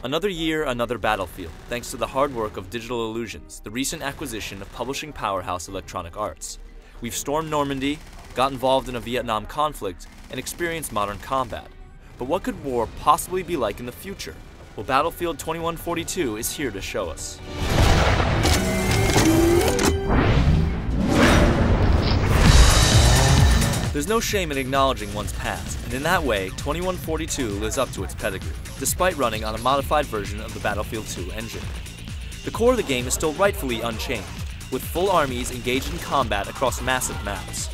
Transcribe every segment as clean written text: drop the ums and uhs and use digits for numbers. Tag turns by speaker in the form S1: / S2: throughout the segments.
S1: Another year, another Battlefield, thanks to the hard work of Digital Illusions, the recent acquisition of publishing powerhouse Electronic Arts. We've stormed Normandy, got involved in a Vietnam conflict, and experienced modern combat. But what could war possibly be like in the future? Well, Battlefield 2142 is here to show us. There's no shame in acknowledging one's past, and in that way, 2142 lives up to its pedigree, despite running on a modified version of the Battlefield 2 engine. The core of the game is still rightfully unchanged, with full armies engaged in combat across massive maps.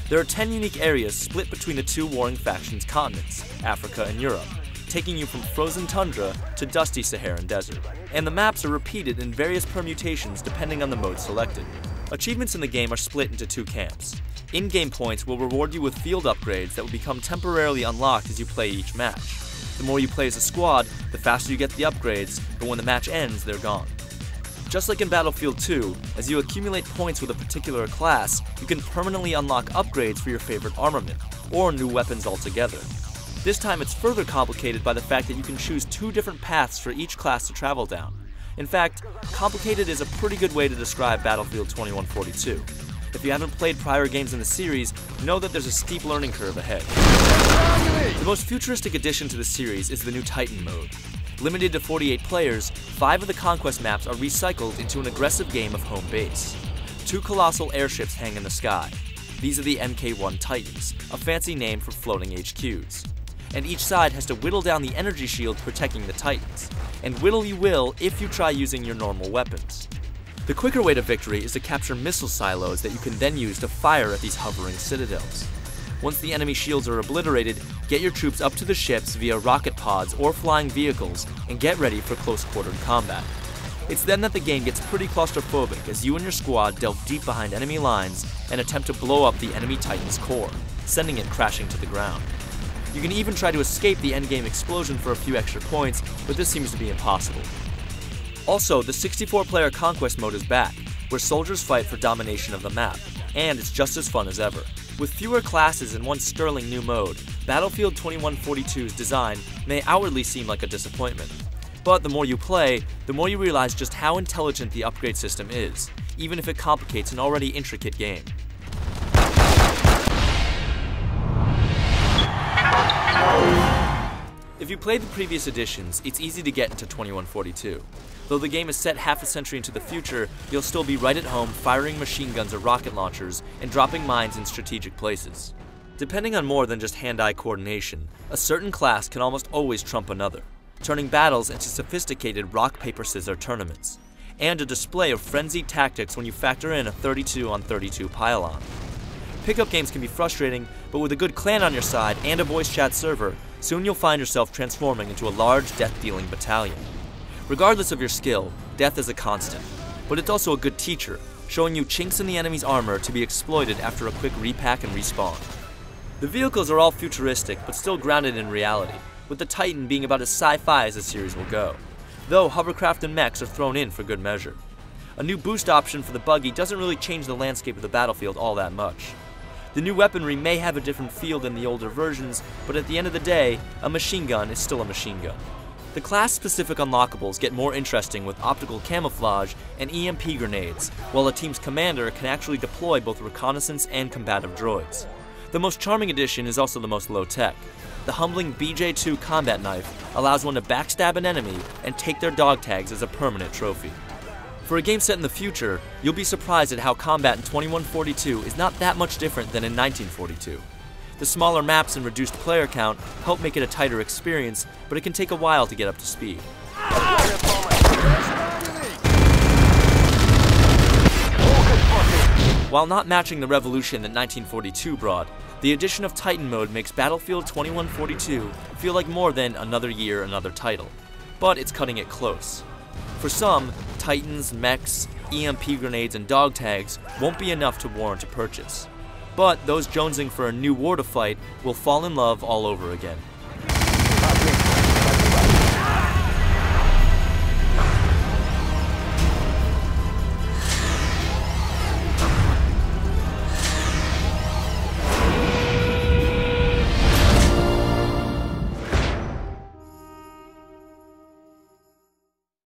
S1: There are 10 unique areas split between the two warring factions' continents, Africa and Europe, taking you from frozen tundra to dusty Saharan desert. And the maps are repeated in various permutations depending on the mode selected. Achievements in the game are split into two camps. In-game points will reward you with field upgrades that will become temporarily unlocked as you play each match. The more you play as a squad, the faster you get the upgrades, but when the match ends, they're gone. Just like in Battlefield 2, as you accumulate points with a particular class, you can permanently unlock upgrades for your favorite armament, or new weapons altogether. This time it's further complicated by the fact that you can choose two different paths for each class to travel down. In fact, complicated is a pretty good way to describe Battlefield 2142. If you haven't played prior games in the series, know that there's a steep learning curve ahead. The most futuristic addition to the series is the new Titan mode. Limited to 48 players, 5 of the Conquest maps are recycled into an aggressive game of home base. 2 colossal airships hang in the sky. These are the Mk1 Titans, a fancy name for floating HQs. And each side has to whittle down the energy shield protecting the Titans. And whittle you will if you try using your normal weapons. The quicker way to victory is to capture missile silos that you can then use to fire at these hovering citadels. Once the enemy shields are obliterated, get your troops up to the ships via rocket pods or flying vehicles and get ready for close-quartered combat. It's then that the game gets pretty claustrophobic as you and your squad delve deep behind enemy lines and attempt to blow up the enemy Titan's core, sending it crashing to the ground. You can even try to escape the endgame explosion for a few extra points, but this seems to be impossible. Also, the 64-player Conquest mode is back, where soldiers fight for domination of the map, and it's just as fun as ever. With fewer classes and one sterling new mode, Battlefield 2142's design may outwardly seem like a disappointment. But the more you play, the more you realize just how intelligent the upgrade system is, even if it complicates an already intricate game. If you played the previous editions, it's easy to get into 2142. Though the game is set half a century into the future, you'll still be right at home firing machine guns or rocket launchers and dropping mines in strategic places. Depending on more than just hand-eye coordination, a certain class can almost always trump another, turning battles into sophisticated rock-paper-scissors tournaments, and a display of frenzied tactics when you factor in a 32-on-32 pile-on. Pickup games can be frustrating, but with a good clan on your side and a voice chat server, soon you'll find yourself transforming into a large death-dealing battalion. Regardless of your skill, death is a constant, but it's also a good teacher, showing you chinks in the enemy's armor to be exploited after a quick repack and respawn. The vehicles are all futuristic, but still grounded in reality, with the Titan being about as sci-fi as the series will go, though hovercraft and mechs are thrown in for good measure. A new boost option for the buggy doesn't really change the landscape of the battlefield all that much. The new weaponry may have a different feel than the older versions, but at the end of the day, a machine gun is still a machine gun. The class-specific unlockables get more interesting with optical camouflage and EMP grenades, while a team's commander can actually deploy both reconnaissance and combative droids. The most charming addition is also the most low-tech. The humbling BJ2 combat knife allows one to backstab an enemy and take their dog tags as a permanent trophy. For a game set in the future, you'll be surprised at how combat in 2142 is not that much different than in 1942. The smaller maps and reduced player count help make it a tighter experience, but it can take a while to get up to speed. While not matching the revolution that 1942 brought, the addition of Titan mode makes Battlefield 2142 feel like more than another year, another title. But it's cutting it close. For some, Titans, mechs, EMP grenades, and dog tags won't be enough to warrant a purchase. But those jonesing for a new war to fight will fall in love all over again.